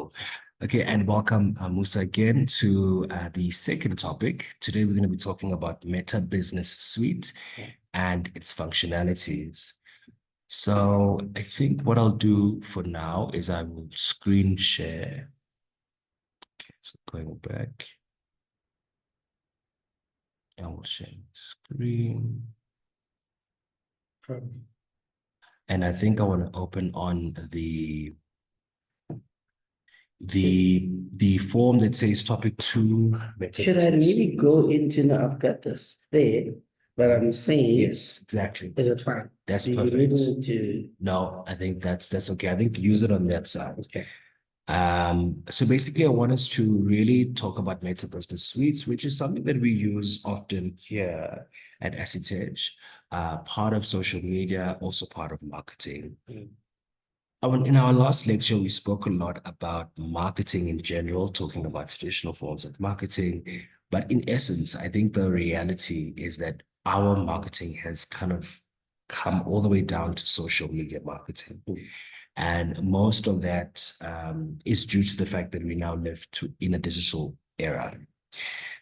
Wonderful. Okay, and welcome, Musa, again to the second topic. Today, we're going to be talking about Meta Business Suite and its functionalities. So I think what I'll do for now is I will screen share. Okay, so going back, I will share screen. And I think I want to open on the form that says topic 2. Should I really go into, no, I've got this there, but I'm saying, yes, exactly. Is it fine? That's Do perfect. you really need to? No, I think that's okay. I think use it on that side. Okay. So basically, I want us to really talk about Meta Business Suites, which is something that we use often here at Asset Edge, part of social media, also part of marketing. In our last lecture, we spoke a lot about marketing in general, talking about traditional forms of marketing. But in essence, I think the reality is that our marketing has kind of come all the way down to social media marketing. And most of that is due to the fact that we now live in a digital era.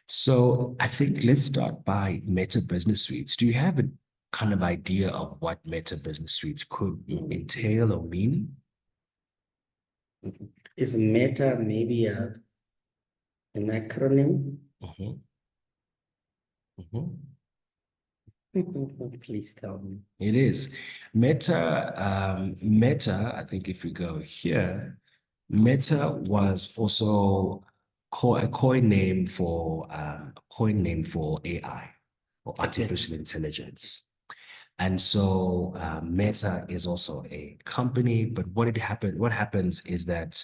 So I think let's start by Meta Business Suites. Do you have a kind of idea of what Meta Business Suites could entail or mean? Is Meta maybe an acronym? Please tell me. It is. Meta, I think if we go here, Meta was also a coin name for AI or artificial intelligence. And so Meta is also a company, but what happens is that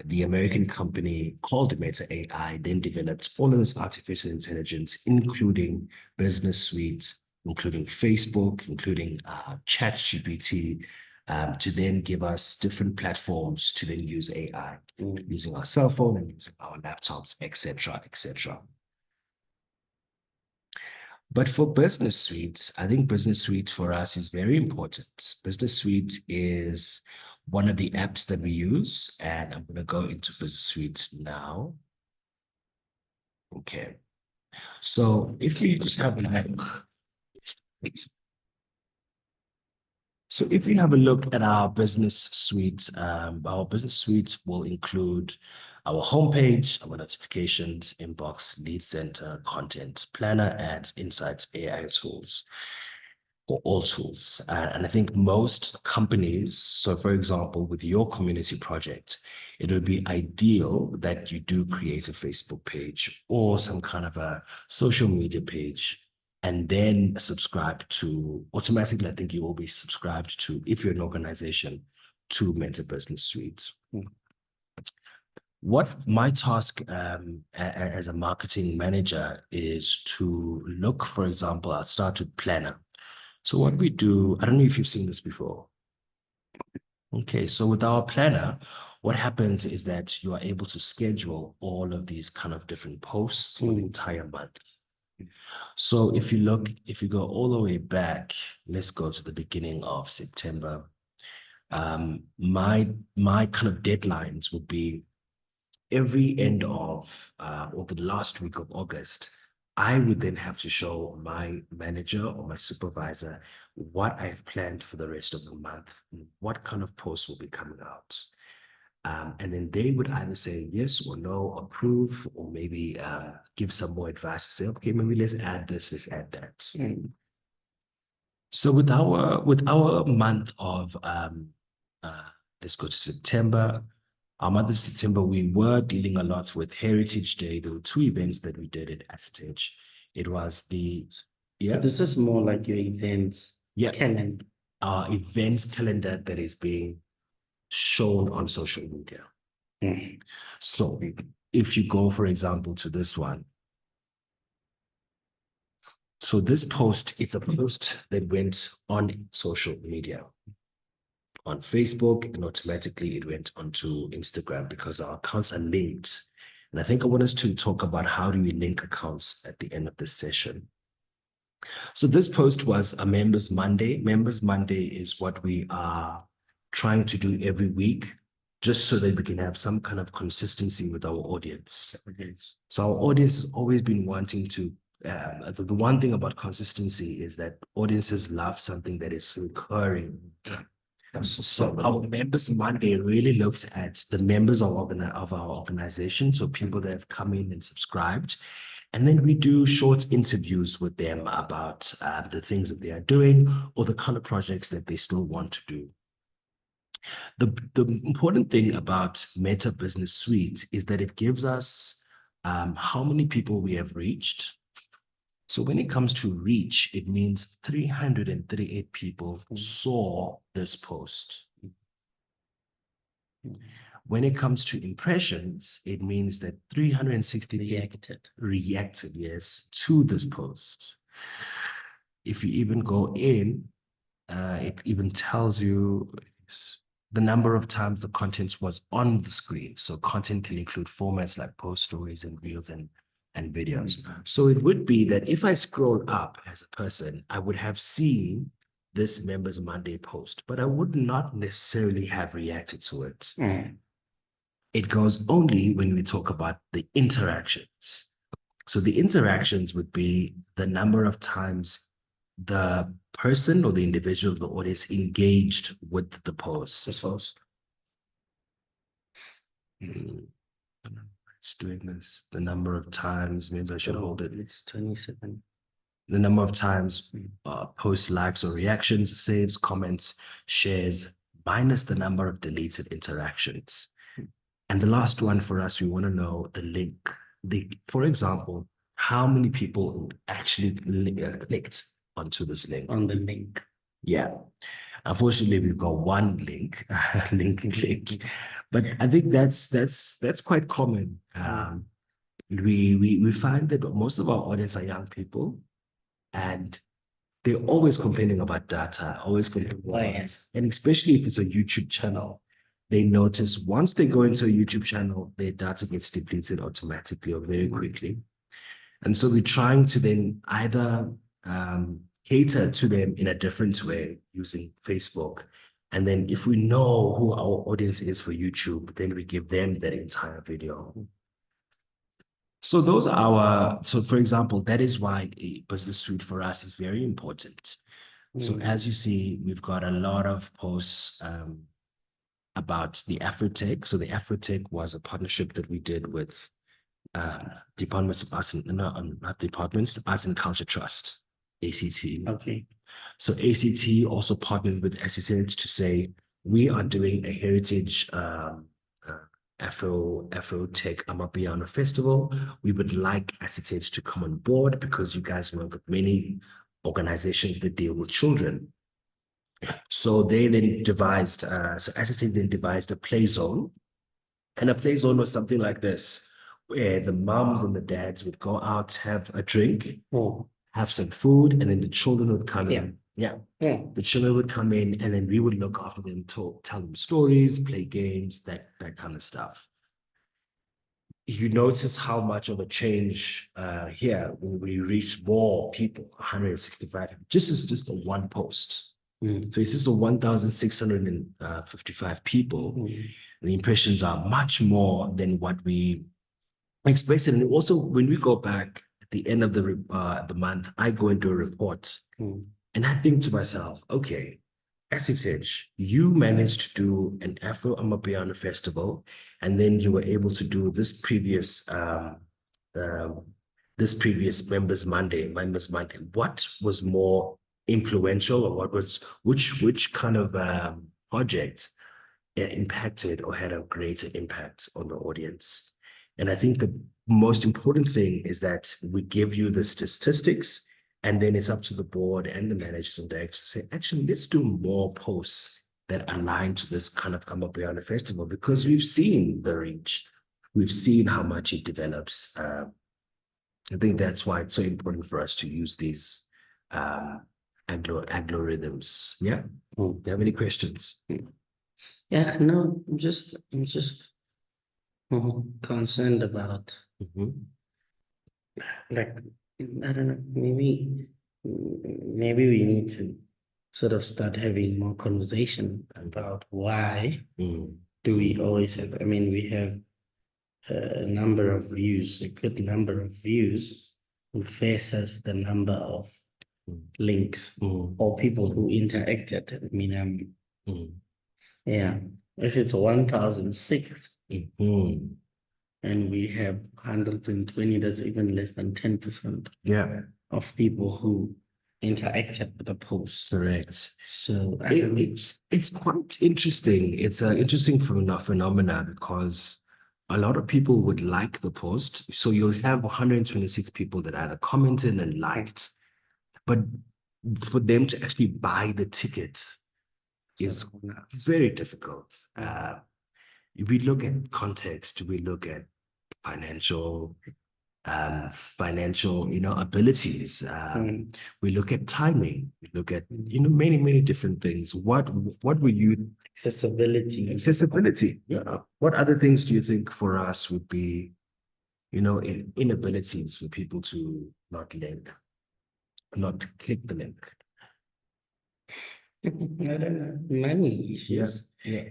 the American company called Meta AI then developed all of this artificial intelligence, including business suites, including Facebook, including ChatGPT, to then give us different platforms to then use AI, using our cell phone and using our laptops, etc., etc. But for Business Suite, I think Business Suite for us is very important. Business Suite is one of the apps that we use, and I'm going to go into Business Suite now. Okay. So if we just have a look, at our Business Suite, will include our homepage, our notifications, inbox, lead center, content, planner, ads, insights, AI tools, or all tools. And I think most companies, so for example, with your community project, it would be ideal that you do create a Facebook page or some kind of a social media page, and then subscribe to, automatically, I think you will be subscribed to, if you're an organization, to Meta Business Suite. What my task as a marketing manager is to look, for example, I'll start with Planner. So what we do, I don't know if you've seen this before. Okay, so with our Planner, what happens is that you are able to schedule all of these kind of different posts for the entire month. So if you go all the way back, let's go to the beginning of September. My kind of deadlines would be every end of or the last week of August. I would then have to show my manager or my supervisor what I have planned for the rest of the month, what kind of posts will be coming out. And then they would either say yes or no, approve, or maybe give some more advice, say, okay, maybe let's add this, let's add that. So with our month of, let's go to September, our month of September, we were dealing a lot with Heritage Day. There were 2 events that we did at Stage. It was So this is more like your events calendar. Our events calendar that is being shown on social media. So if you go, for example, to this one. So this post, it's a post that went on social media, on Facebook, and automatically it went onto Instagram because our accounts are linked. And I think I want us to talk about how do we link accounts at the end of this session. So this post was a Members Monday. Members Monday is what we are trying to do every week just so that we can have some kind of consistency with our audience. So our audience has always been wanting to, the one thing about consistency is that audiences love something that is recurring. So our Members Monday really looks at the members of our organization, so people that have come in and subscribed. And then we do short interviews with them about the things that they are doing or the kind of projects that they still want to do. The important thing about Meta Business Suite is that it gives us how many people we have reached. So when it comes to reach, it means 338 people saw this post. When it comes to impressions, it means that 360 reacted, yes, to this post. If you even go in, it even tells you the number of times the content was on the screen. So content can include formats like post, stories, and reels and videos. So it would be that if I scroll up as a person, I would have seen this Members Monday post, but I would not necessarily have reacted to it. It goes only when we talk about the interactions. So the interactions would be the number of times the person or the individual, the audience engaged with the post. It's doing this. The number of times, maybe I should hold it. It's 27. The number of times post likes or reactions, saves, comments, shares, minus the number of deleted interactions. And the last one for us, we want to know the link. For example, how many people actually clicked onto this link? On the link. Yeah. Unfortunately, we've got one link, link click, but I think that's quite common. We find that most of our audience are young people, and they're always complaining about data, always complaining about, and especially if it's a YouTube channel, they notice once they go into a YouTube channel, their data gets depleted automatically or very quickly. And so we're trying to then either cater to them in a different way using Facebook. And then if we know who our audience is for YouTube, then we give them that entire video. So those are so for example, that is why a business suite for us is very important. So as you see, we've got a lot of posts about the Afrotech. So the Afrotech was a partnership that we did with Departments of Arts and not departments, Arts and Culture Trust, ACT. Okay. So ACT also partnered with SSH to say we are doing a heritage Afro Tech Amapiano Festival. We would like SSH to come on board because you guys work with many organizations that deal with children. So they then devised, so SSH then devised a play zone. And a play zone was something like this, where the moms and the dads would go out, have a drink, have some food, and then the children would come in. Yeah. The children would come in, and then we would look after them, tell them stories, play games, that kind of stuff. You notice how much of a change here when we reach more people, 165. This is just a one post. So this is a 1,655 people. The impressions are much more than what we expected. And also, when we go back at the end of the month, I go into a report and I think to myself, okay, SSH, you managed to do an Afro Amapiano festival, and then you were able to do this previous Members Monday. What was more influential, or which kind of project impacted or had a greater impact on the audience? And I think the most important thing is that we give you the statistics, and then it's up to the board and the managers and directors to say, actually, let's do more posts that align to this kind of Amapiano festival, because we've seen the reach, we've seen how much it develops. I think that's why it's so important for us to use these algorithms. Yeah. Do you have any questions? Yeah, no, I'm just concerned about like, I don't know, maybe we need to sort of start having more conversation about why do we always have? I mean, we have a number of views, a good number of views versus the number of links or people who interacted. I mean, yeah, if it's 1,006 and we have 120, that's even less than 10% Yeah, of people who interacted with the post. correct. So It's quite interesting. It's an interesting phenomena because a lot of people would like the post. So you'll have 126 people that either commented and liked, but for them to actually buy the ticket is very difficult. We look at context, we look at financial financial abilities, we look at timing, we look at many different things. What were you accessibility, yeah, what other things do you think for us would be inabilities for people to not click the link? I don't know, money issues. Yeah.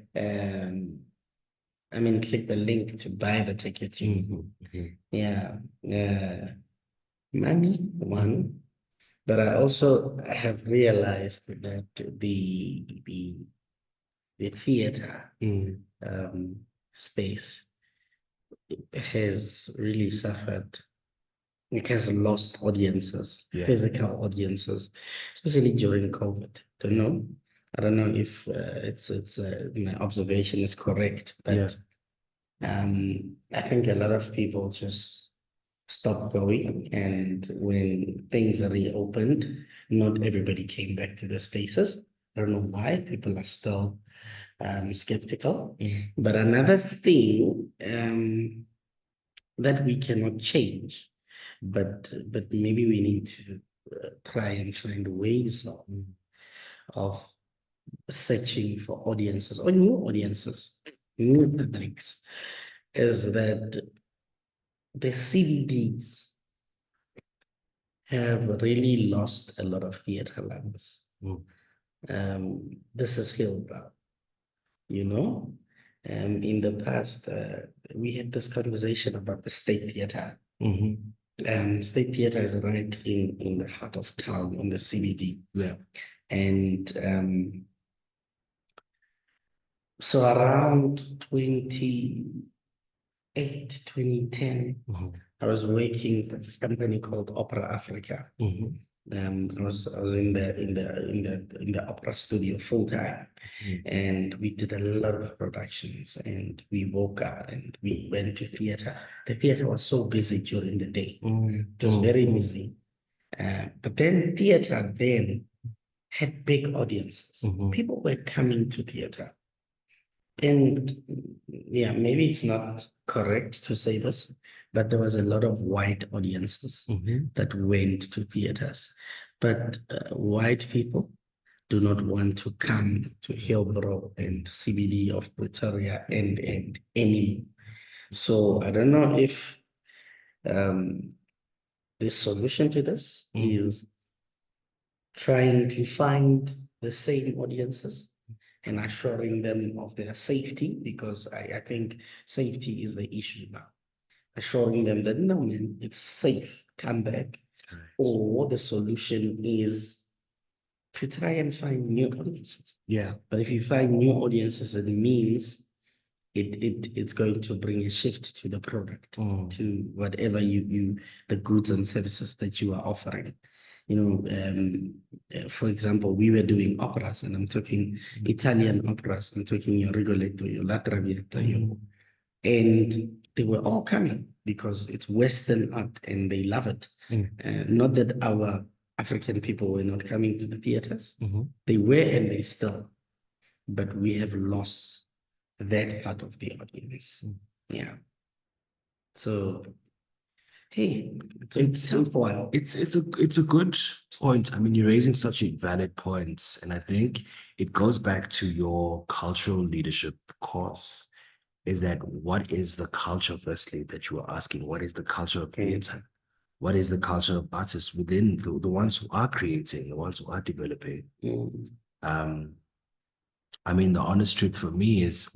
I mean, click the link to buy the ticket. Yeah, money one, but I also have realized that the theater space has really suffered. It has lost audiences, physical audiences, especially during COVID. Don't know. I don't know if it's my observation is correct, but I think a lot of people just stopped going, and when things reopened, not everybody came back to the spaces. I don't know why. People are still skeptical. But another thing that we cannot change, but maybe we need to try and find ways of searching for audiences or new audiences, new publics, is that the CBDs have really lost a lot of theater lovers. This is Hillbrow, you know. In the past, we had this conversation about the State Theater. State Theater is right in the heart of town, in the CBD. Yeah. And so around 2010, I was working for a company called Opera Africa. I was in the opera studio full time, and we did a lot of productions. And we woke up and we went to theater. The theater was so busy during the day; it was very busy. But then theater then had big audiences. People were coming to theater. And yeah, maybe it's not correct to say this, but there was a lot of white audiences that went to theaters. But white people do not want to come to Hillbrow and CBD of Pretoria and anymore. So I don't know if the solution to this is trying to find the same audiences and assuring them of their safety, because I think safety is the issue now. Assuring them that no, man, it's safe, come back. Correct. Or the solution is to try and find new audiences. Yeah. But if you find new audiences, it means it's going to bring a shift to the product, to whatever the goods and services that you are offering. For example, we were doing operas, and I'm talking Italian operas. I'm talking your Rigoletto, your La Traviata, and they were all coming because it's Western art and they love it. Not that our African people were not coming to the theaters. They were and they still, but we have lost that part of the audience. Yeah. So hey, it's a tough one. It's a good point. I mean, you're raising such a valid points, and I think it goes back to your cultural leadership course. Is that what is the culture, firstly, that you are asking? What is the culture of theater? What is the culture of artists within the ones who are creating, the ones who are developing? I mean, the honest truth for me is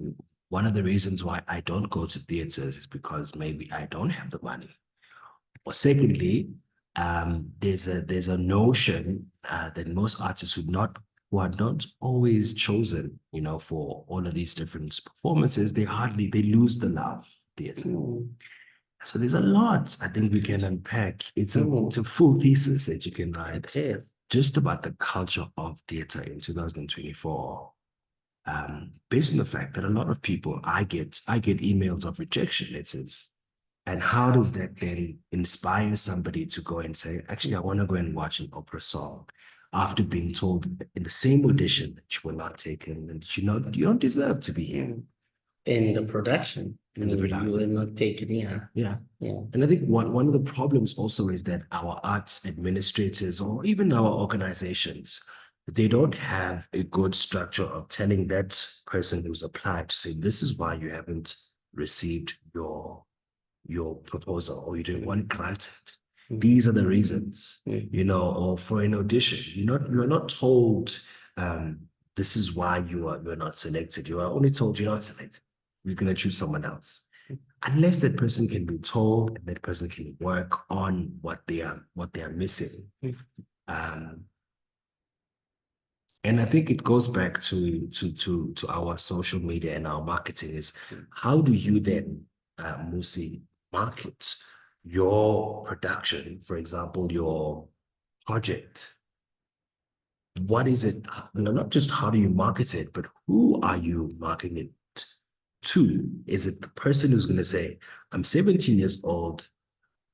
one of the reasons why I don't go to theaters is because maybe I don't have the money. Or secondly, there's a notion that most artists who are not always chosen, you know, for all of these different performances, they lose the love theater. Mm. So there's a lot I think we can unpack. It's a full thesis that you can write just about the culture of theater in 2024. Based on the fact that a lot of people, I get emails of rejection letters. And how does that then inspire somebody to go and say, actually, I want to go and watch an opera song after being told in the same audition that you were not taken and you don't deserve to be here. In the production, In the production. you were not taken here. Yeah. Yeah. And I think one of the problems also is that our arts administrators or even our organizations, they don't have a good structure of telling that person who's applied to say, this is why you haven't received your proposal or you didn't want granted. These are the reasons, you know, or for an audition, you're not told this is why you're not selected. You are only told you're not selected. We're gonna choose someone else. Unless that person can be told and that person can work on what they are missing. And I think it goes back to our social media and our marketing is how do you then, Musi, market your production, for example, your project? What is it? Not just how do you market it, but who are you marketing it to? Is it the person who's going to say, I'm 17 years old,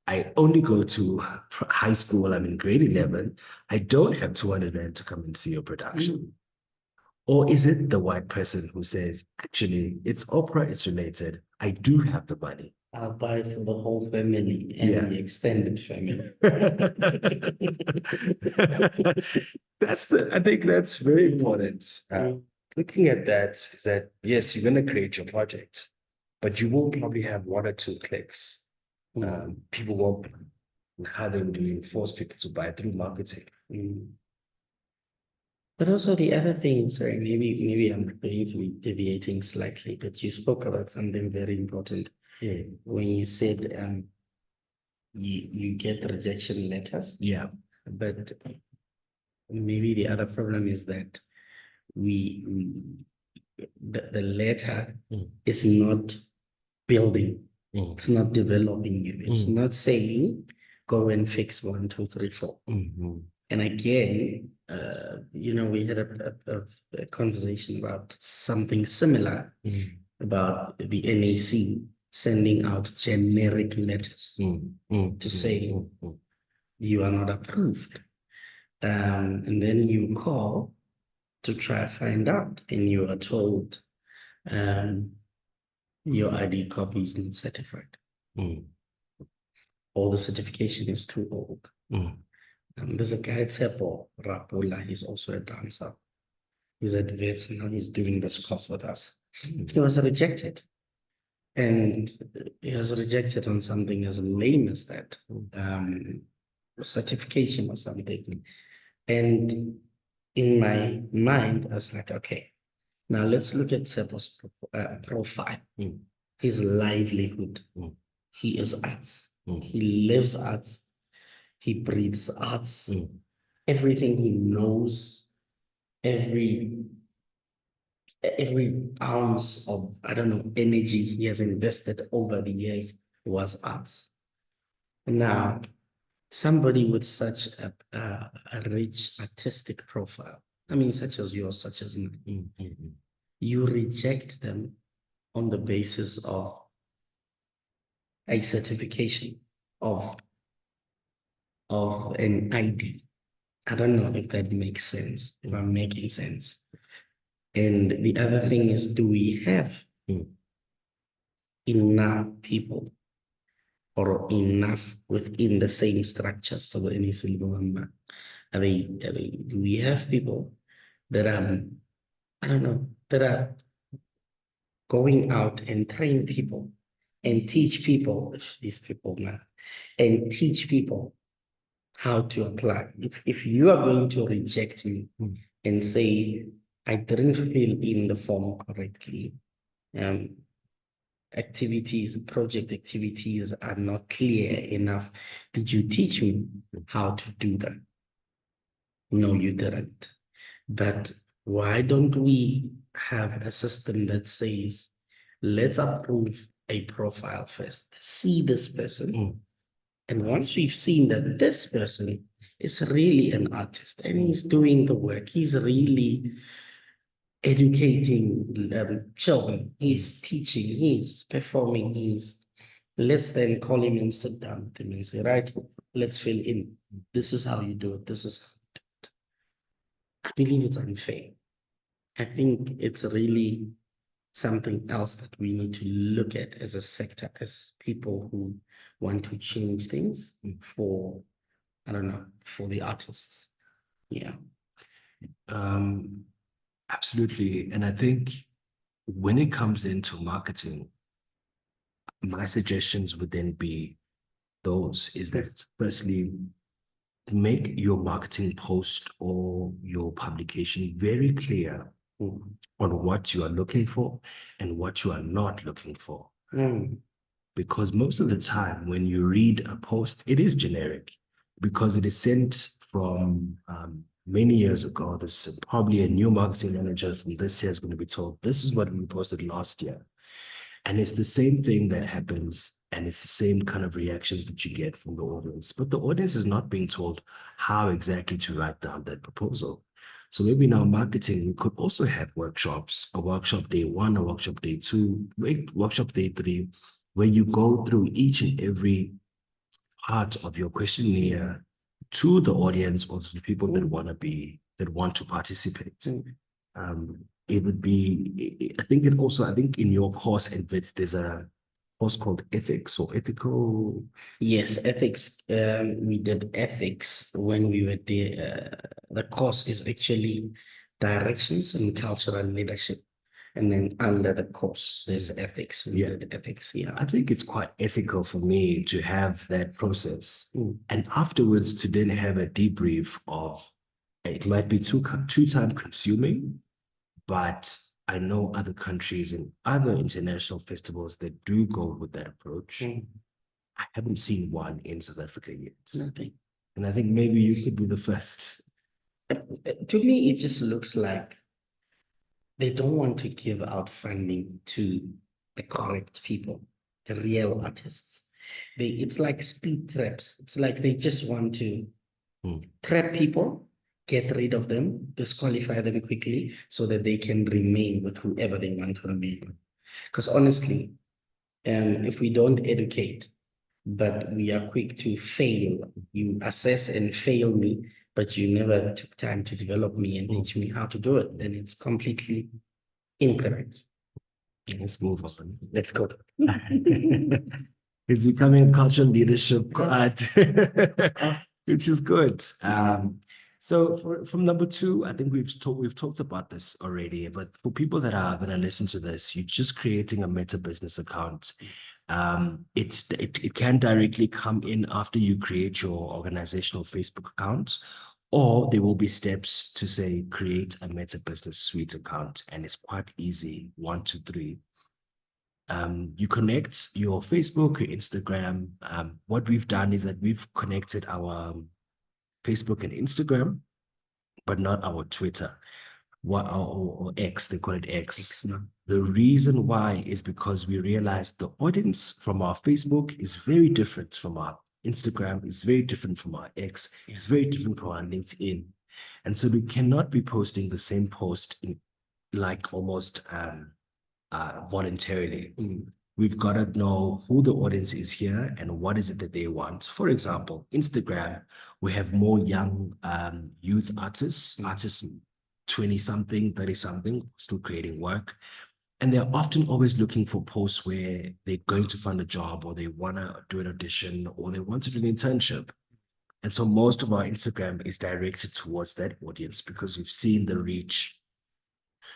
I only go to high school, I'm in grade 11, I don't have 200 Rand to come and see your production? Or is it the white person who says, actually, it's opera, it's related, I do have the money? I'll buy for the whole family and the extended family. I think that's very important. Looking at that is that, yes, you're going to create your project, but you will probably have one or two clicks. People won't, how they would force people to buy through marketing. But also the other thing, sorry, maybe I'm going to be deviating slightly, but you spoke about something very important. When you said you get rejection letters. Yeah. But maybe the other problem is that the letter is not building. It's not developing you. It's not saying go and fix 1, 2, 3, 4. And again, we had a conversation about something similar about the NAC sending out generic letters to say you are not approved. And then you call to try to find out, and you are told your ID copy is not certified. Or the certification is too old. There's a guy, Tsepo Rapula, he's also a dancer. He's at Vets now, he's doing the scoff with us. He was rejected. And he was rejected on something as lame as that, certification or something. And in my mind, I was like, okay, now let's look at Tsepo's profile, his livelihood. He is arts. He lives arts. He breathes arts. Everything he knows, every ounce of, I don't know, energy he has invested over the years was arts. Now, somebody with such a rich artistic profile, I mean, such as yours, such as mine, you reject them on the basis of a certification of an ID. I don't know if that makes sense, if I'm making sense. And the other thing is, do we have enough people or enough within the same structures? So any single do we have people that I don't know, that are going out and train people and teach people, these people now, and teach people how to apply. If you are going to reject me and say, I didn't fill in the form correctly, activities, project activities are not clear enough. Did you teach me how to do them? No, you didn't. But why don't we have a system that says, let's approve a profile first, see this person. And once we've seen that this person is really an artist and he's doing the work, he's really educating children, he's teaching, he's performing, let's then call him and sit down with him and say, right, let's fill in. This is how you do it. This is how you do it. I believe it's unfair. I think it's really something else that we need to look at as a sector, as people who want to change things for, I don't know, for the artists. Yeah. Absolutely. And I think when it comes into marketing, my suggestions would then be those is that firstly, make your marketing post or your publication very clear on what you are looking for and what you are not looking for. Because most of the time when you read a post, it is generic because it is sent from many years ago. This probably a new marketing manager from this year is going to be told, this is what we posted last year. And it's the same thing that happens, and it's the same kind of reactions that you get from the audience. But the audience is not being told how exactly to write down that proposal. So maybe in our marketing, we could also have workshops, a workshop day one, a workshop day two, workshop day three, where you go through each and every part of your questionnaire to the audience or to the people that want to participate. It would be, I think in your course, there's a course called ethics or ethical. Yes, ethics. We did ethics when we were there. The course is actually directions and cultural leadership. And then under the course, there's ethics. We did ethics. Yeah. I think it's quite ethical for me to have that process. And afterwards to then have a debrief of, it might be too time consuming, but I know other countries and other international festivals that do go with that approach. I haven't seen one in South Africa yet. Nothing. And I think maybe you could be the first. To me, it just looks like they don't want to give out funding to the correct people, the real artists. It's like speed traps. It's like they just want to trap people, get rid of them, disqualify them quickly so that they can remain with whoever they want to remain with. Because honestly, if we don't educate, but we are quick to fail, you assess and fail me, but you never took time to develop me and teach me how to do it, then it's completely incorrect. Let's move on. Let's go. It's becoming a cultural leadership, which is good. So from number two, I think we've talked about this already, but for people that are going to listen to this, you're just creating a meta business account. It can directly come in after you create your organizational Facebook account, or there will be steps to say create a meta business suite account, and it's quite easy. 1, 2, 3. You connect your Facebook, your Instagram. What we've done is that we've connected our Facebook and Instagram, but not our Twitter. Or X, they call it X. The reason why is because we realized the audience from our Facebook is very different from our Instagram, is very different from our X, is very different from our LinkedIn. And so we cannot be posting the same post in like almost voluntarily. We've got to know who the audience is here and what is it that they want. For example, Instagram, we have more young youth artists 20-something, 30-something, still creating work. And they're often always looking for posts where they're going to find a job or they want to do an audition or they want to do an internship. And so most of our Instagram is directed towards that audience because we've seen the reach.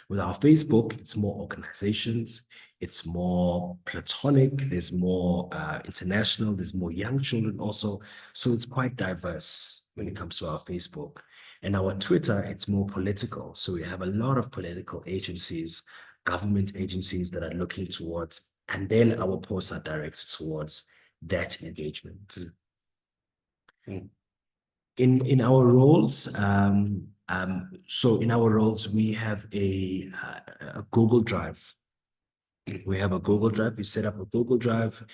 With our Facebook, it's more organizations, it's more platonic, there's more international, there's more young children also. So it's quite diverse when it comes to our Facebook. And our Twitter, it's more political. So we have a lot of political agencies government agencies that are looking towards, and then our posts are directed towards that engagement. Mm. In our roles, so in our roles, we have a Google Drive. We have a Google Drive. We set up a Google Drive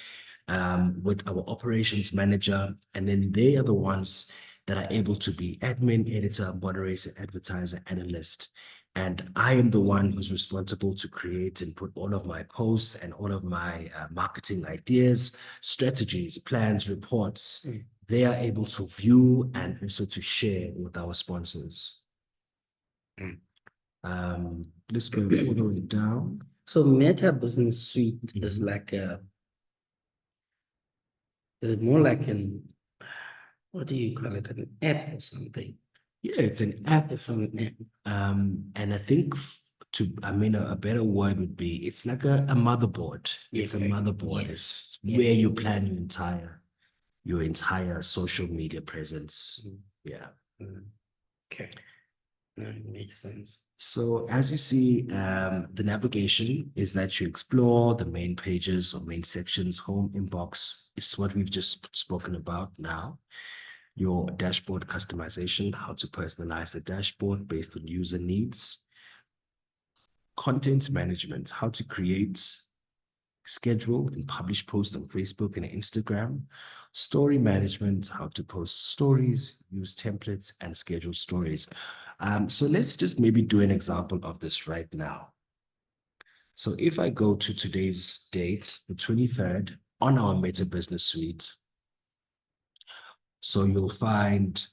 with our operations manager, and then they are the ones that are able to be admin, editor, moderator, advertiser, analyst. And I am the one who's responsible to create and put all of my posts and all of my marketing ideas, strategies, plans, reports. They are able to view and also to share with our sponsors. Let's go all the way down. So Meta Business Suite is like is it more like what do you call it, an app or something? Yeah, it's an app. It's an app. And I think a better word would be it's like a motherboard. It's a motherboard. Yes. It's where you plan your entire social media presence. Yeah. Okay. That makes sense. So as you see, the navigation is that you explore the main pages or main sections, home inbox. It's what we've just spoken about now. Your dashboard customization, how to personalize the dashboard based on user needs. Content management, how to create, schedule, and publish posts on Facebook and Instagram. Story management, how to post stories, use templates, and schedule stories. So let's just maybe do an example of this right now. So if I go to today's date, the 23rd, on our Meta Business Suite, so you'll find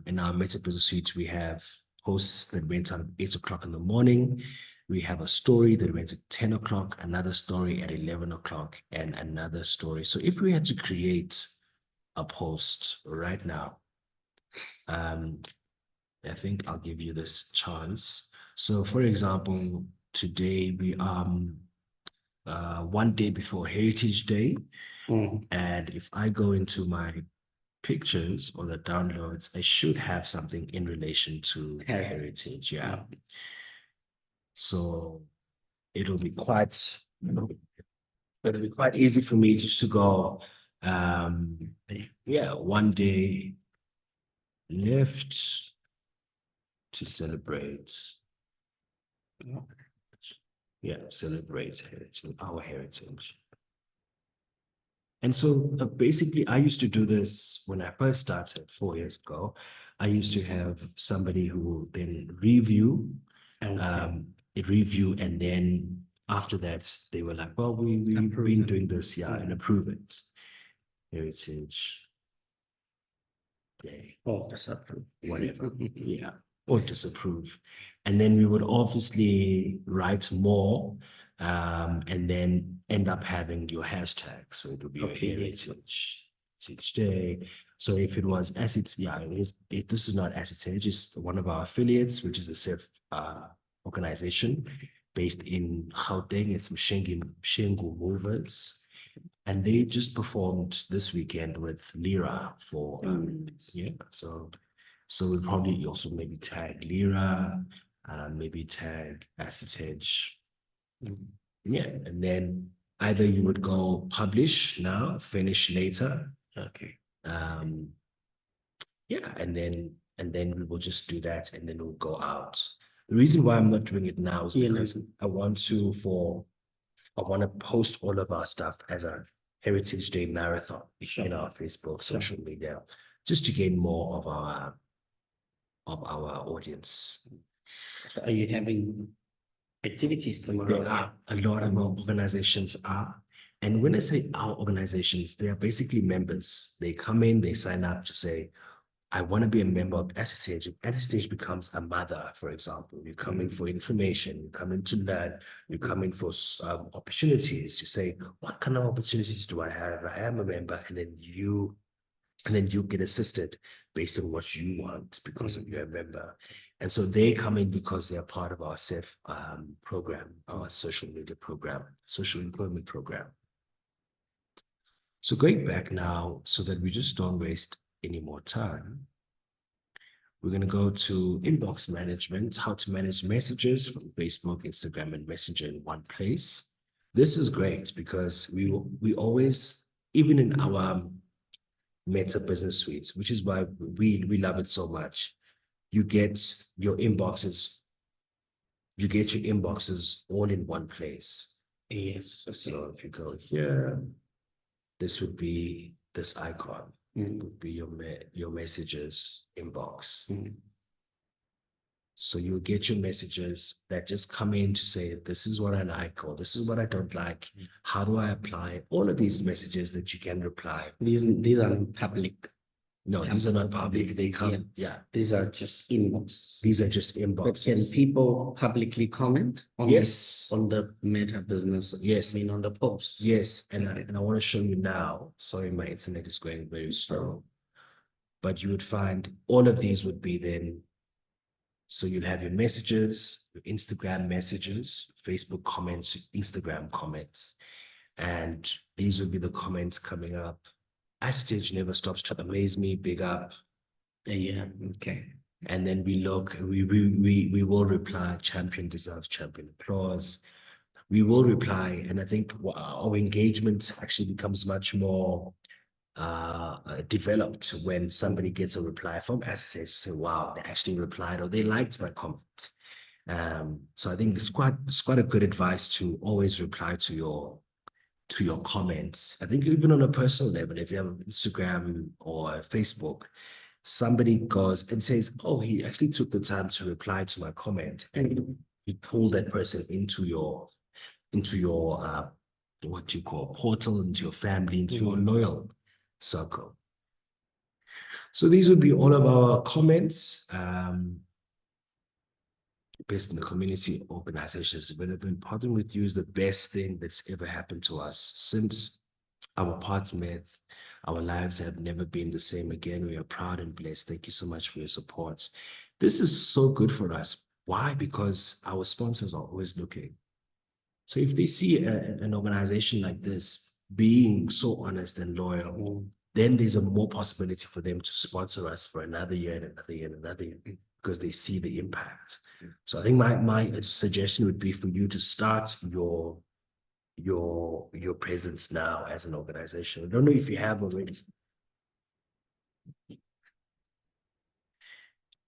in our Meta Business Suite, we have posts that went on at 8 o'clock in the morning. We have a story that went at 10 o'clock, another story at 11 o'clock, and another story. So if we had to create a post right now, I think I'll give you this chance. So for example, today we one day before Heritage Day. And if I go into my pictures or the downloads, I should have something in relation to heritage. Yeah. So it'll be quite easy for me just to go, yeah, one day left to celebrate. Yeah, celebrate heritage, our heritage. And so basically, I used to do this when I first started 4 years ago. I used to have somebody who will then review, and then after that, they were like, well, we've been doing this, yeah, and approve it. Heritage Day. Or disapprove. Whatever. Yeah. Or disapprove. And then we would obviously write more and then end up having your hashtag. So it would be your heritage day. So if it was assets, yeah, this is not Heritage, it's one of our affiliates, which is a self organization based in Gauteng. It's Mshengu Movers. And they just performed this weekend with Lyra for yeah. So we'll probably also maybe tag Lyra, maybe tag Acetage. Yeah, and then either you would go publish now, finish later. Okay. Yeah, and then we will just do that, and then we'll go out. The reason why I'm not doing it now is because I want to post all of our stuff as a Heritage Day marathon in our Facebook, social media, just to gain more of our audience. Are you having activities tomorrow? There are a lot of organizations are. And when I say our organizations, they are basically members. They come in, they sign up to say, I want to be a member of Heritage. Heritage becomes a mother, for example. You come in for information, you come in to learn, you come in for opportunities. You say, what kind of opportunities do I have? I am a member, and then you get assisted based on what you want because of you're a member. And so they come in because they are part of our SEF program, our social media program, social employment program. So going back now, so that we just don't waste any more time, We're going to go to inbox management, how to manage messages from Facebook, Instagram, and Messenger in one place. This is great because we always, even in our Meta Business Suites, which is why we love it so much, you get your inboxes, all in one place. Yes. Okay. So if you go here, this would be this icon. Would be your messages inbox. So you'll get your messages that just come in to say, this is what I like, or this is what I don't like. How do I apply? All of these messages that you can reply. These are public. No, these are not public. They come, yeah. These are just inboxes. These are just But inboxes. can people publicly comment on Yes. on the Meta Business? Yes. I mean, on the posts. Yes, and I want to show you now. Sorry, my internet is going very slow. But you would find all of these would be then. So you'll have your messages, your Instagram messages, Facebook comments, Instagram comments, and these will be the comments coming up. Astage never stops to amaze me. Big up. Yeah. Okay. And then we look, we will reply. Champion deserves champion applause. We will reply, and I think our engagement actually becomes much more developed when somebody gets a reply from SSH to say, wow, they actually replied or they liked my comment. So I think it's quite a good advice to always reply to your comments. I think even on a personal level, if you have Instagram or Facebook, somebody goes and says, oh, he actually took the time to reply to my comment, and you pull that person into your what you call portal, into your family, into your loyal circle. So these would be all of our comments based on the community organizations development. Partnering with you is the best thing that's ever happened to us. Since our paths met, our lives have never been the same again. We are proud and blessed. Thank you so much for your support. This is so good for us. Why? Because our sponsors are always looking. So if they see an organization like this being so honest and loyal, then there's a more possibility for them to sponsor us for another year and another year and another year because they see the impact. So I think my suggestion would be for you to start your presence now as an organization. I don't know if you have already.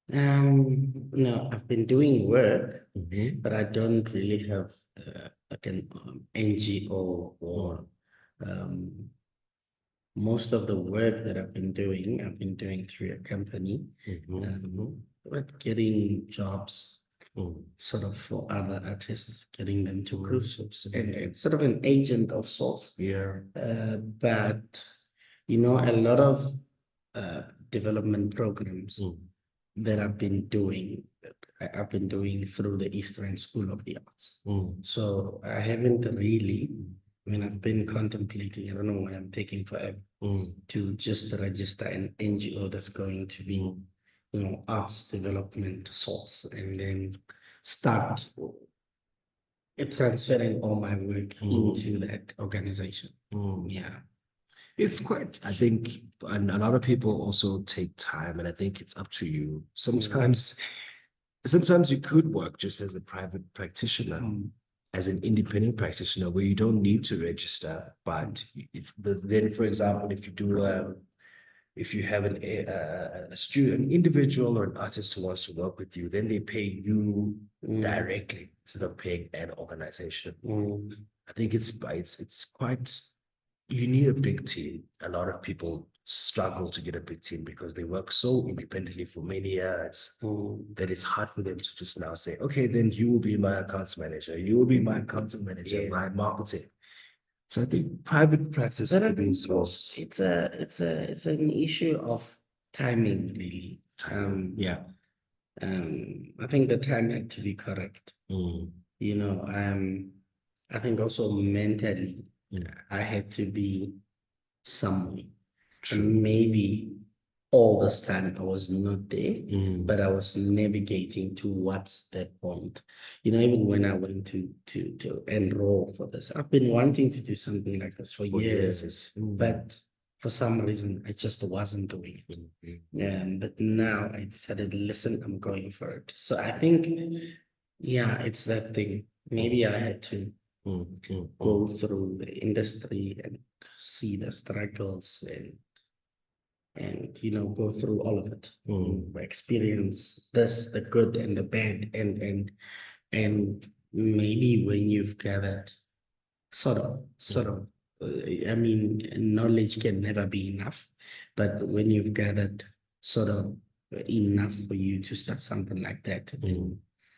No, I've been doing work, but I don't really have like an NGO or most of the work that I've been doing through a company, with getting jobs sort of for other artists, getting them to cruise ships, and it's sort of an agent of sorts. Yeah. But you know, a lot of development programs that I've been doing through the Eastern School of the Arts. So I haven't really, I mean, I've been contemplating, I don't know why I'm taking forever to just register an NGO that's going to be, you know, arts development sorts, and then start transferring all my work into that organization. Yeah. It's quite, I think, and a lot of people also take time, and I think it's up to you. Sometimes you could work just as a private practitioner, as an independent practitioner, where you don't need to register. But then, for example, if you have a student, an individual or an artist who wants to work with you, then they pay you directly instead of paying an organization. I think it's quite. You need a big team. A lot of people struggle to get a big team because they work so independently for many years that it's hard for them to just now say, okay, then you will be my accounts manager. You will be my content manager, my marketing. So I think private practice could be small. It's an issue of timing, really. Yeah. I think the time had to be correct. You know, I think also mentally, I had to be somewhere. And maybe all this time I was not there, but I was navigating towards that point. You know, even when I went to enroll for this, I've been wanting to do something like this for years. But for some reason, I just wasn't doing it. But now I decided, listen, I'm going for it. So I think, yeah, it's that thing. Maybe I had to go through the industry and see the struggles and go through all of it. Experience this, the good and the bad, and maybe when you've gathered sort of I mean, knowledge can never be enough, but when you've gathered sort of enough for you to start something like that,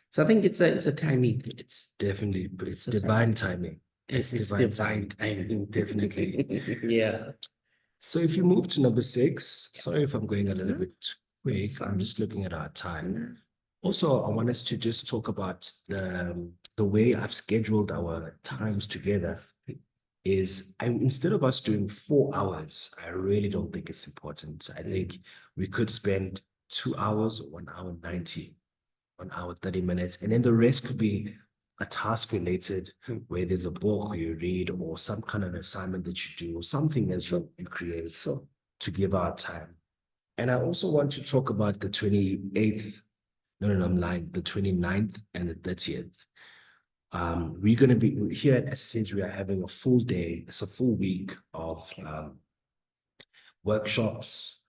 so I think it's a timing. It's definitely, it's divine timing. It's divine timing. Definitely. Yeah. So if you move to number 6, sorry if I'm going a little bit quick. That's fine. I'm just looking at our time. Also, I want us to just talk about the way I've scheduled our times together. Is instead of us doing 4 hours, I really don't think it's important. I think we could spend 2 hours or 1 hour 90, 1 hour 30 minutes, and then the rest could be a task related, where there's a book you read or some kind of assignment that you do or something that you create to give our time. And I also want to talk about the 28th. No, I'm lying. The 29th and the 30th. We're going to be here at SSH. We are having a full day. It's a full week of workshops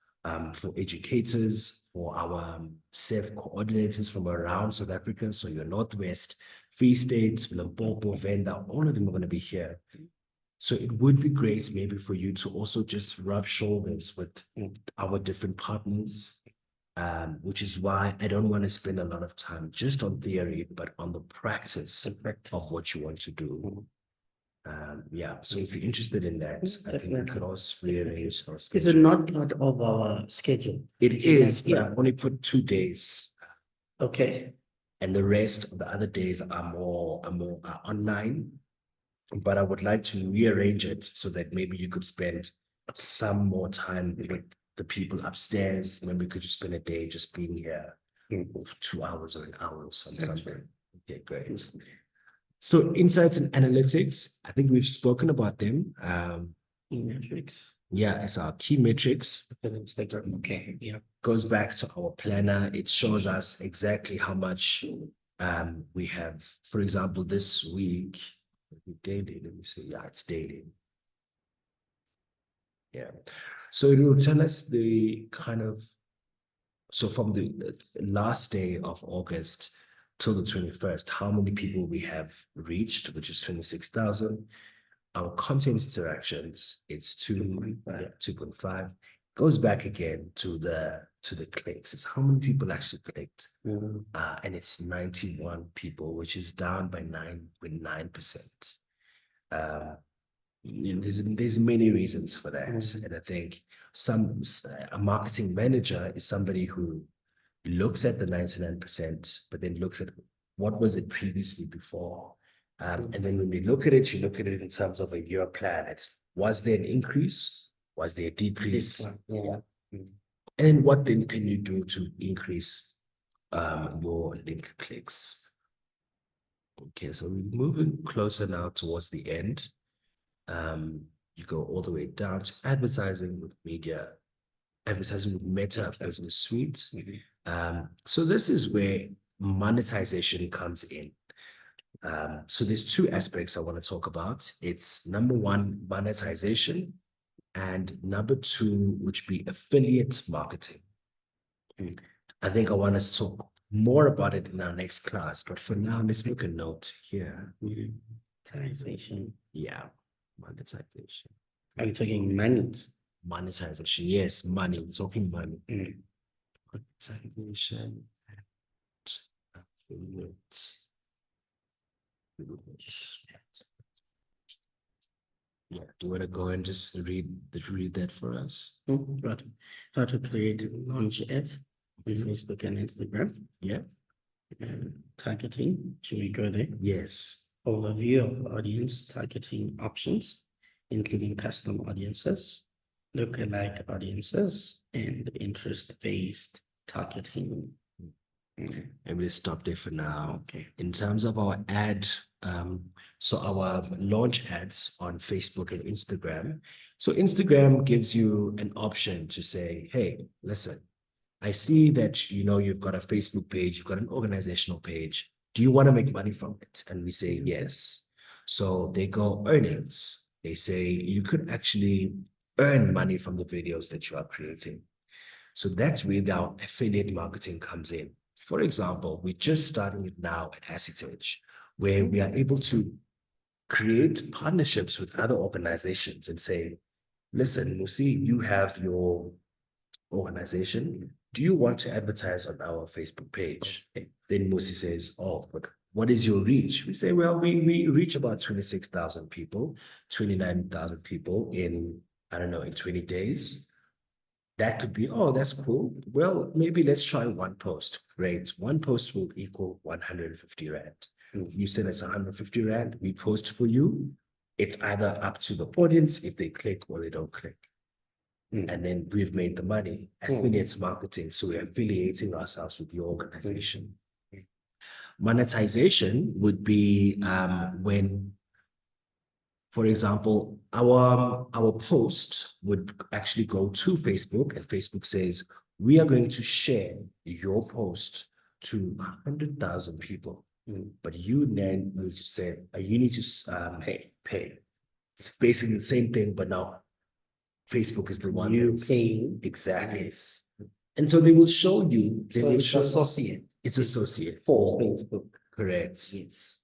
for educators, for our SEF coordinators from around South Africa. So your Northwest, Free State, Limpopo, Venda, all of them are going to be here. So it would be great maybe for you to also just rub shoulders with our different partners, which is why I don't want to spend a lot of time just on theory, but on the practice of what you want to do. Yeah, so if you're interested in that, I think we could also rearrange our schedule. Is it not part of our schedule? It is, but I've only put 2 days. Okay. And the rest of the other days are more online. But I would like to rearrange it so that maybe you could spend some more time with the people upstairs. Maybe we could just spend a day just being here of 2 hours or an hour or something. Okay, great. So insights and analytics, I think we've spoken about them. Metrics. Yeah, it's our key metrics. Okay, yeah. Goes back to our planner. It shows us exactly how much we have. For example, this week, daily, let me see. Yeah, it's daily. Yeah. So it will tell us the kind of, so from the last day of August till the 21st, how many people we have reached, which is 26,000. Our content interactions, it's 2.5. Goes back again to the clicks. It's how many people actually clicked. And it's 91 people, which is down by 9.9%. There's many reasons for that. And I think a marketing manager is somebody who looks at the 99%, but then looks at what was it previously before. And then when we look at it, you look at it in terms of a year plan. Was there an increase? Was there a decrease? Yeah. And what then can you do to increase your link clicks? Okay, so we're moving closer now towards the end. You go all the way down to advertising with media, advertising with Meta Business Suite. So this is where monetization comes in. So there's 2 aspects I want to talk about. It's number 1, monetization, and number 2, which be affiliate marketing. I think I want us to talk more about it in our next class, but for now, let's make a note here. Monetization. Yeah, monetization. Are you talking money? Monetization, yes, money. We're talking money. Monetization and affiliate. Yeah, do you want to go and just read that for us? Right. How to create launch ads on Facebook and Instagram. Yeah. Targeting. Should we go there? Yes. Overview of audience targeting options, including custom audiences, lookalike audiences, and interest-based targeting. And we'll stop there for now. Okay. In terms of our ad, so our launch ads on Facebook and Instagram. So Instagram gives you an option to say, hey, listen, I see that you've got a Facebook page, you've got an organizational page. Do you want to make money from it? And we say yes. So they go earnings. They say you could actually earn money from the videos that you are creating. So that's where our affiliate marketing comes in. For example, we're just starting it now at Heritage, where we are able to create partnerships with other organizations and say, listen, Musi, you have your organization. Do you want to advertise on our Facebook page? Then Musi says, oh, but what is your reach? We say, well, we reach about 26,000 people, 29,000 people in, I don't know, in 20 days. That could be, oh, that's cool. Well, maybe let's try one post. Great. One post will equal 150 Rand. You said it's 150 Rand. We post for you. It's either up to the audience if they click or they don't click. And then we've made the money. Affiliates marketing. So we're affiliating ourselves with the organization. Monetization would be when, for example, our post would actually go to Facebook, and Facebook says, we are going to share your post to 100,000 people. But you then need to say, you need to pay. It's basically the same thing, but now Facebook is the one You that's paying. exactly. Yes. And so they will show you. So it's associate. It's associate for Facebook. Correct. Yes.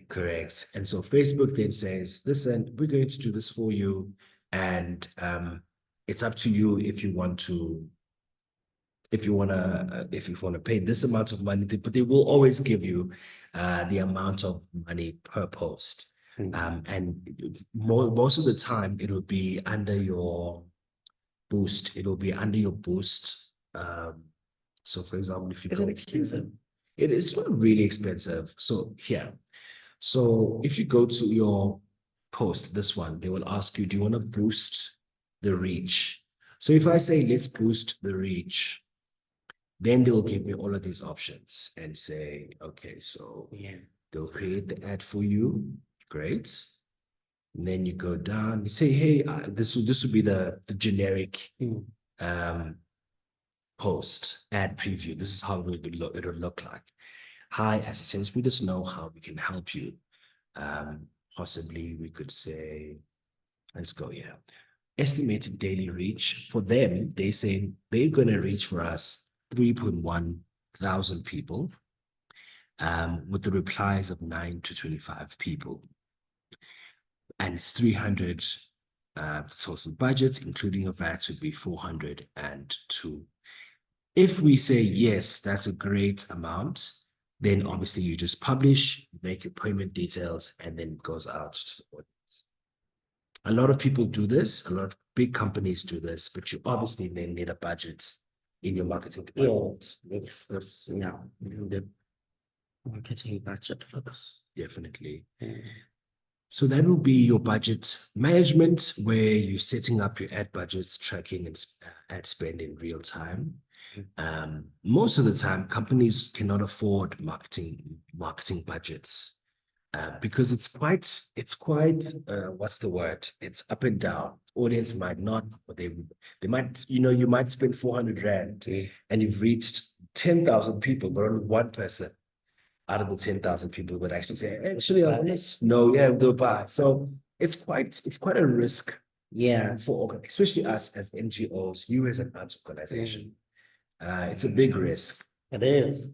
Correct. And so Facebook then says, listen, we're going to do this for you. And it's up to you if you want to pay this amount of money, but they will always give you the amount of money per post. And most of the time it will be under your boost. It will be under your boost. So for example, if you Is it expensive? It is not really expensive. So here. So if you go to your post, this one, they will ask you, do you want to boost the reach? So if I say, let's boost the reach, then they'll give me all of these options and say, okay, so they'll create the ad for you. Great. And then you go down, you say, hey, this will be the generic post ad preview. This is how it would look like. Hi, assistants, we just know how we can help you. Possibly we could say, let's go here. Estimated daily reach for them, they say they're going to reach for us 3.1 thousand people with the replies of 9 to 25 people. And it's 300 total budget, including a VAT would be 402. If we say, yes, that's a great amount, then obviously you just publish, make your payment details, and then it goes out to the audience. A lot of people do this, a lot of big companies do this, but you obviously then need a budget in your marketing department. That's the marketing budget for this. Definitely. So that will be your budget management, where you're setting up your ad budgets, tracking and ad spend in real time. Most of the time, companies cannot afford marketing budgets because it's quite what's the word? It's up and down. Audience might not, but they might, you might spend 400 Rand and you've reached 10,000 people, but only one person out of the 10,000 people would actually say, actually, we'll buy. So it's quite a risk. Yeah. For especially us as NGOs, you as an arts organization. It's a big risk. It is.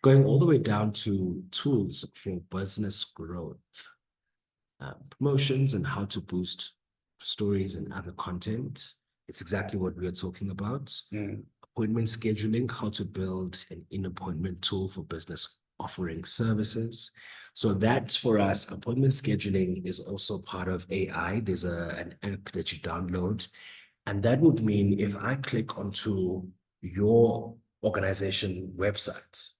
Going all the way down to tools for business growth, promotions and how to boost stories and other content. It's exactly what we are talking about. Appointment scheduling, how to build an in-appointment tool for business offering services. So that's for us, appointment scheduling is also part of AI. There's an app that you download. And that would mean if I click onto your organization website,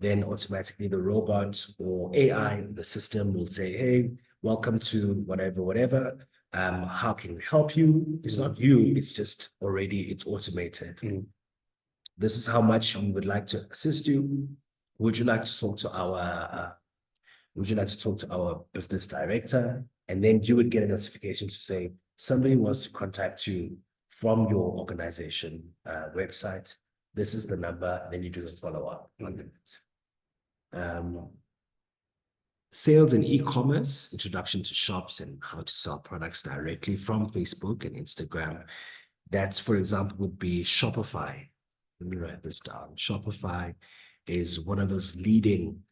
then automatically the robot or AI, the system will say, hey, welcome to whatever. How can we help you? It's not you, it's just already, it's automated. this is how much we would like to assist you. Would you like to talk to our business director? And then you would get a notification to say somebody wants to contact you from your organization website. This is the number. Then you do a follow-up on it. Sales and e-commerce, introduction to shops and how to sell products directly from Facebook and Instagram. That's, for example, would be Shopify. Let me write this down. Shopify is one of those leading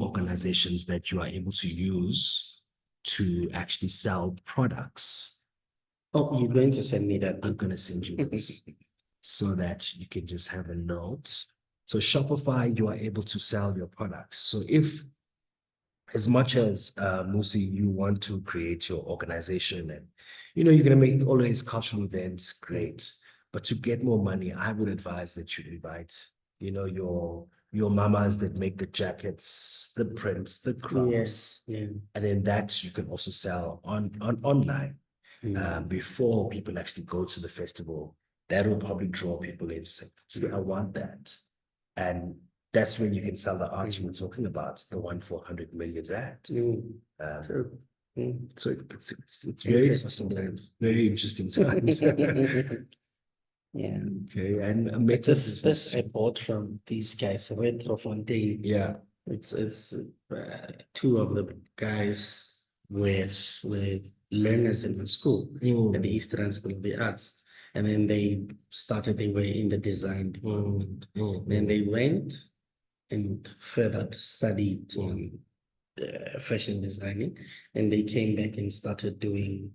organizations that you are able to use to actually sell products. Oh, you're going to send me that? I'm going to send you this so that you can just have a note. So Shopify, you are able to sell your products. So if, as much as Musi, you want to create your organization and you're going to make all these cultural events, great. But to get more money, I would advise that you invite, your mamas that make the jackets, the prints, the crafts, yeah. and then that you can also sell online before people actually go to the festival. That will probably draw people in. Say, I want that, and that's when you can sell the art you were talking about, the one for 100 million rand. Sure. So it's very interesting times. Very interesting times. Yeah. Okay, and this I bought from these guys, Retro Fontaine. Yeah, It's two of the guys were learners in the school at the Eastern School of the Arts, and then they were in the design department. Then they went and further studied fashion designing, and they came back and started doing.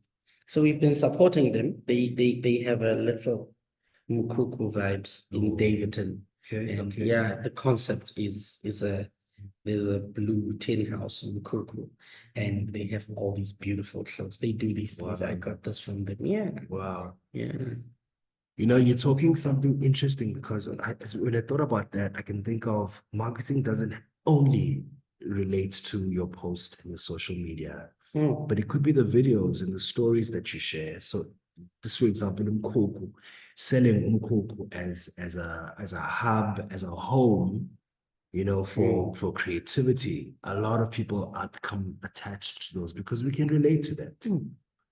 So we've been supporting them. They have a little Mukuku vibes in Davidton. Okay, And okay. yeah, the concept is there's a blue tin house in Mukuku, and they have all these beautiful clothes. They do these things. Wow. I got this from them. Yeah. Wow. Yeah. You're talking something interesting because when I thought about that, I can think of marketing doesn't only relate to your post and your social media, but it could be the videos and the stories that you share. So this, for example, Umkhukhu, selling Umkhukhu as a hub, as a home, for creativity. A lot of people are become attached to those because we can relate to that.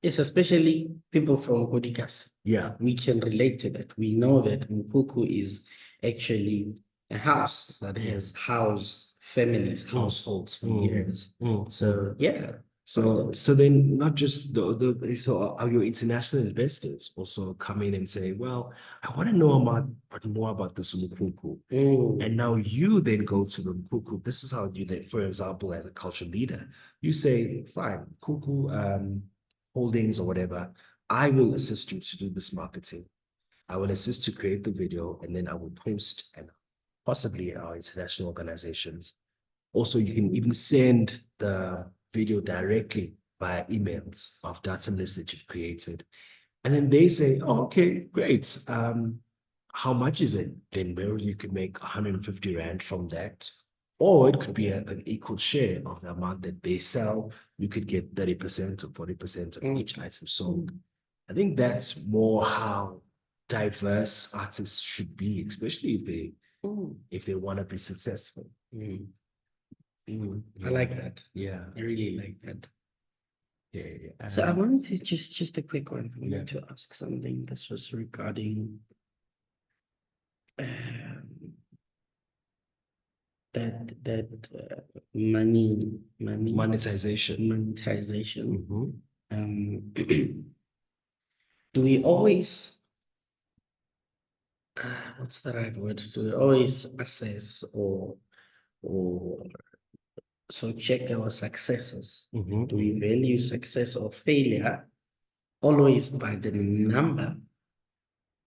Yes, especially people from Hodikas. Yeah. We can relate to that. We know that Mkuku is actually a house that has housed families, households for years. So yeah. So then not just so are your international investors also come in and say, well, I want to know more about this Mkuku. And now you then go to the Mkuku. This is how you then, for example, as a culture leader, you say, fine, Mkuku holdings or whatever, I will assist you to do this marketing. I will assist to create the video, and then I will post and possibly our international organizations. Also, you can even send the video directly via emails of data lists that you've created. And then they say, oh, okay, great. How much is it? Then where you can make 150 Rand from that. Or it could be an equal share of the amount that they sell. You could get 30% or 40% of each item sold. I think that's more how diverse artists should be, especially if they want to be successful. I like that. Yeah. I really like that. Yeah. So I wanted to just a quick one. I wanted to ask something. This was regarding that monetization. Do we always what's the right word? Do we always assess or so check our successes? Do we value success or failure always by the number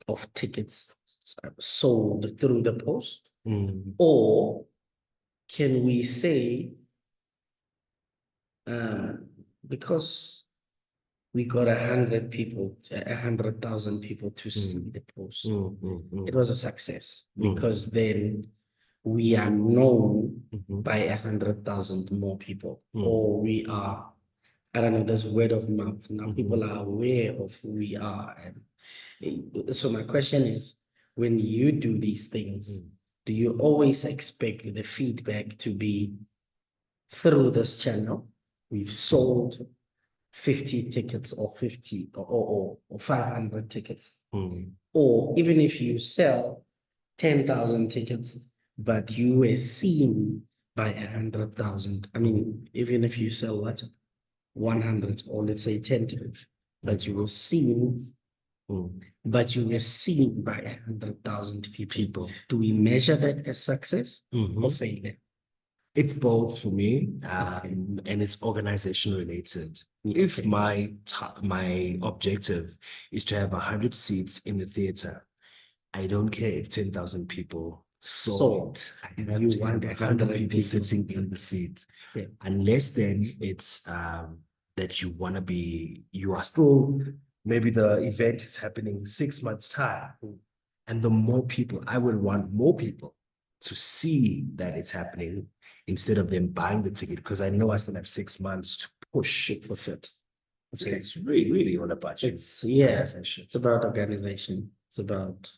of tickets sold through the post? Or can we say, because we got 100 people, 100,000 people to see the post, it was a success because then we are known by 100,000 more people, or we are I don't know, there's word of mouth. Now people are aware of who we are. And so my question is, when you do these things, do you always expect the feedback to be through this channel? We've sold 50 tickets or 50 or 500 tickets. Or even if you sell 10,000 tickets, but you were seen by 100,000. I mean, even if you sell what? 100 or let's say 10 tickets, but you were seen, but you were seen by 100,000 people. Do we measure that as success or failure? It's both for me, and it's organization related. If my objective is to have 100 seats in the theater, I don't care if 10,000 people saw it. I have You to want have 100 people people. sitting in the seat. Yeah. Unless then it's that you want to be, you are still, maybe the event is happening 6 months time. And the more people, I would want more people to see that it's happening instead of them buying the ticket, because I know I still have 6 months to push it with it. So it's really, really on a budget. It's about organization. It's about,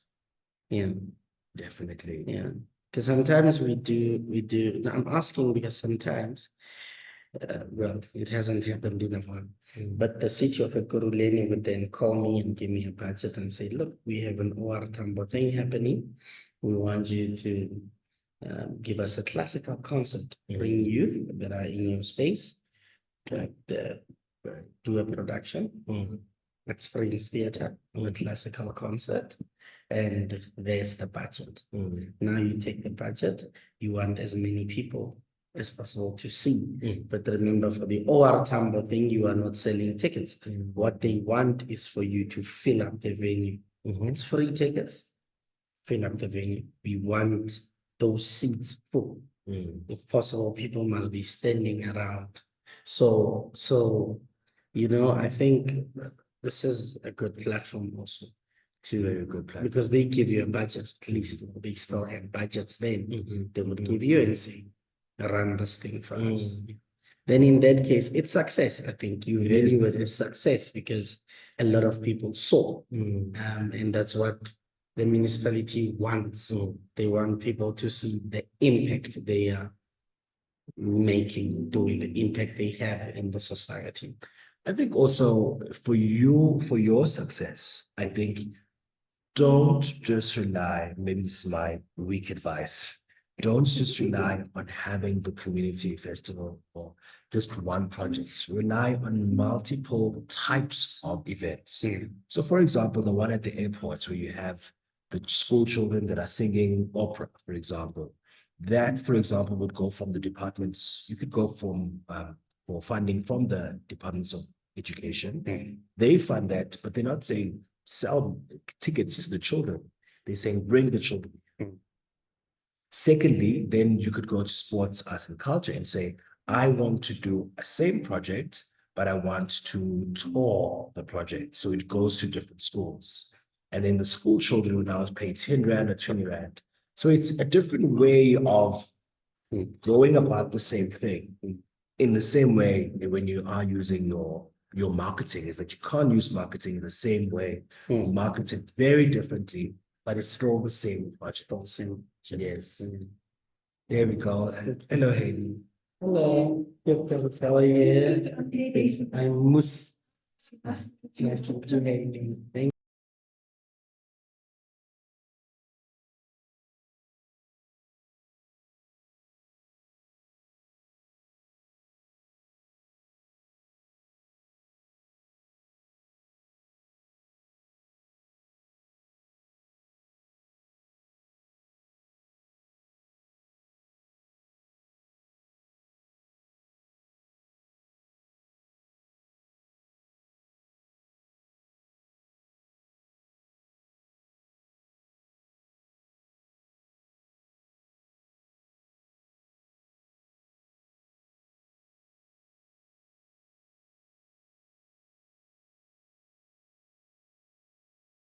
definitely. Yeah. Because sometimes we do. Now I'm asking because sometimes, well, it hasn't happened in a while, but the city of Ekurhuleni would then call me and give me a budget and say, look, we have an OR Tambo thing happening. We want you to give us a classical concert, bring youth that are in your space, do a production. It's Fringe Theatre, a classical concert, and there's the budget. Now you take the budget, you want as many people as possible to see. But remember, for the OR Tambo thing, you are not selling tickets. What they want is for you to fill up the venue. It's free tickets, fill up the venue. We want those seats full. If possible, people must be standing around. So I think this is a good platform also Very good platform. because they give you a budget. At least they still have budgets then. They would give you and say, run this thing for us. Then in that case, it's success. I think you value it as success because a lot of people saw. And that's what the municipality wants. They want people to see the impact they are making, doing the impact they have in the society. I think also for you, for your success, I think don't just rely, maybe this is my weak advice, don't just rely on having the community festival or just one project. Rely on multiple types of events. So for example, the one at the airport where you have the school children that are singing opera, for example, that, for example, would go from the departments, you could go from for funding from the departments of education. They fund that, but they're not saying sell tickets to the children. They're saying bring the children. Secondly, then you could go to sports, arts, and culture and say, I want to do a same project, but I want to tour the project. So it goes to different schools. And then the school children will now pay 10 Rand or 20 Rand. So it's a different way of going about the same thing. In the same way, when you are using your marketing, is that you can't use marketing in the same way. Market it very differently, but it's still the same. Much the same. Yes. There we go. Hello, Hayden. Hello. How are you? I'm Mus. Nice to meet you, Hayden. Thank